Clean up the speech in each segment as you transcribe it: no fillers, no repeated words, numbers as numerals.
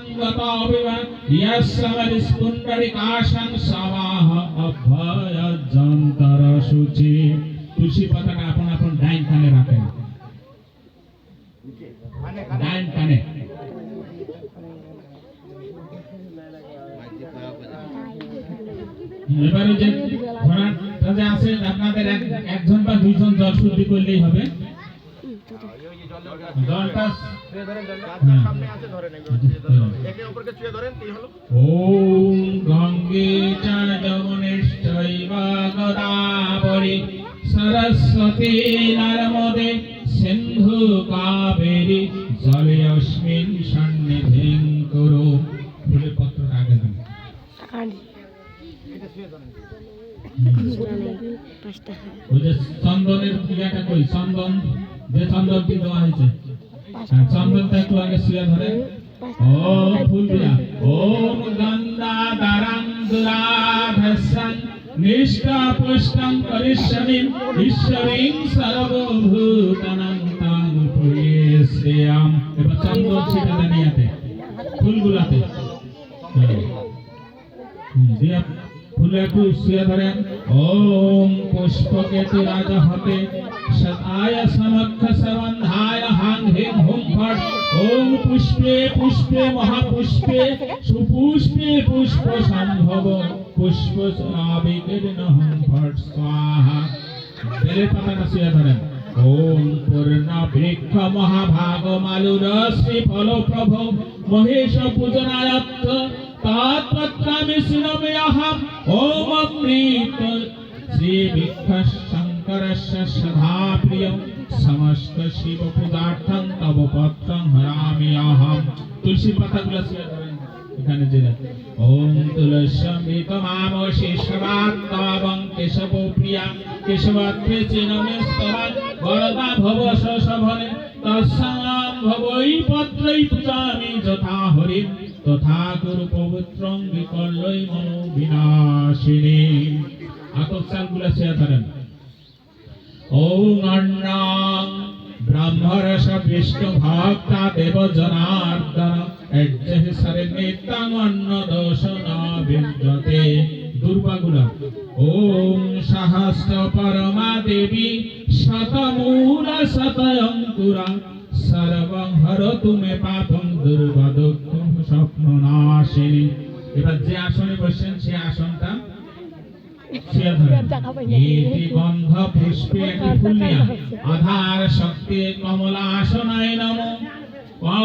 সংগতবিব ইয়াসমারিস্পুণ্ডরিকাশং সমাহ অভয়জন্তর শুচি। তুলসী পাতাটা আপন আপন ডাইন কানে রাখেন, ডাইন কানে। এবারে যে ঘোড়াটা যে আছে আপনাদের একজন বা দুইজন জল শুদ্ধি করলেই হবে। জলটা সামনে আছে, ধরেন একে অপরকে ছুঁয়ে ধরেন, এই হলো ওম গঙ্গে চ যমুনেশ্চৈব গোদাবরী সরস্বতী নর্মদে সিন্ধু কাবেরী জলেস্মিন সন্নিধিং কুরু। ফুলের পত্রটা আগে দিন। ওই যে চন্দনের ক্রিয়াটা কই, চন্দন যে চন্দনটি দেওয়া হয়েছে, চন্দনটা একটু আগে শুয়ে ধরে। ও ফুল দিয়া ওম গন্ধাধরং দুরাধস্যং নিষ্ঠা পুষ্টং করিষ্যামি ঈশ্বরিং সর্বভূতানাং তাং পূজেস্যাম। এবার চন্দন ছিটা দেন ইয়াতে, ফুলগুলাতে দিয়া ফুলে একটু শুয়ে ধরেন। ওম পুষ্পকেতু রাজা হতে সদায় সমক্ষ সবন্ধায় হাং হিং হুম ফট। ওম পুষ্পে পুষ্পে মহাপুষ্পে সুপুষ্পে পুষ্প সম্ভব পুষ্প আবির্ন হুম ফট স্বাহা। বেলের পাতাটা শুয়ে ধরেন। ওম পূর্ণ বৃক্ষ মহাভাগ মালুর শ্রী ফল প্রভ মহেশ পূজনায়ত্ত তৎপত্রামি শিরমেয়হম। ওম অমৃত শ্রী বৃক্ষ শঙ্করস্য সদা প্রিয়ম সমস্ত শিব পূজার্থং তব পত্রং হরামি অহম। তুলসী পাতাগুলো শুয়ে ধরেন এখানে যে। ওম তুলস্যমৃতমাম শিষ্যবাত্তবং কেশব প্রিয়া কেশবাত্রে চিনমে স্তবান বরদা ভব শোভনে তৎসমাং ভবৈ পত্রৈ পূজামি যথা হরি তথা কুরু পবিত্রং বিকল্যৈ মনো বিনাশিনী। আতপচালগুলো শুয়ে ধরেন। ওম অন্নং ব্রহ্মরস বিষ্ণু ভক্তা দেব জনার্দন এজ্জহি সরে নিত্যং অন্ন দোষ ন বিদ্যতে। দুর্বাগুলা ওম সহস্র পরমা দেবী শতমূল শতয়ঙ্কুরা সর্বং হরতু মে পাপং দুর্বা দুঃখং স্বপ্ন নাশিনী। এবার যে আসনে বসেন সে আসনটা গন্ধ পুষ্পে ফুলিয়া আধার শক্তি কমলাসনায় নমো।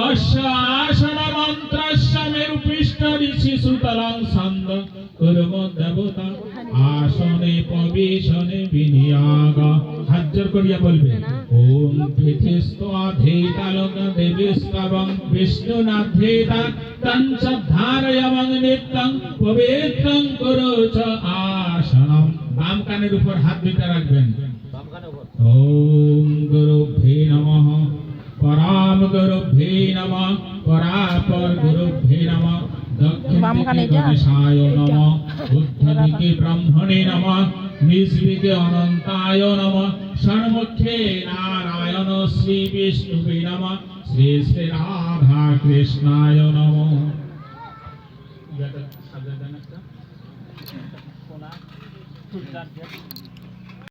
আসন মন্ত্রস্য মেরু পৃষ্ঠ ঋষি সুতলং ছন্দ কুর্ম দেবতা আসনে পবিশনে বিনিয়োগ। হাত জোর করিয়া বলবে ওম পৃথিস্থ আধেতালোক দেবীস্তবং বিষ্ণুনাধেতা তঞ্চ ধারয়মং নিত্যং পবিত্রং কুরু চ আসনম। বাম কানের উপর হাত দুইটা রাখবেন। ওম গুরুভ্যে নমঃ পরাম গুরুভ্যে নমঃ পরাপর গুরুভ্যে নমঃ দক্ষিণে গণেশায় নমঃ উদ্ধরিকে ব্রহ্মণে নমঃ নিষ্বিকে অনন্তায় নমঃ ষণ্মুখে নারায়ণ শ্রী বিষ্ণুবে নমঃ শ্রী শ্রী রাধা কৃষ্ণায় নমঃ।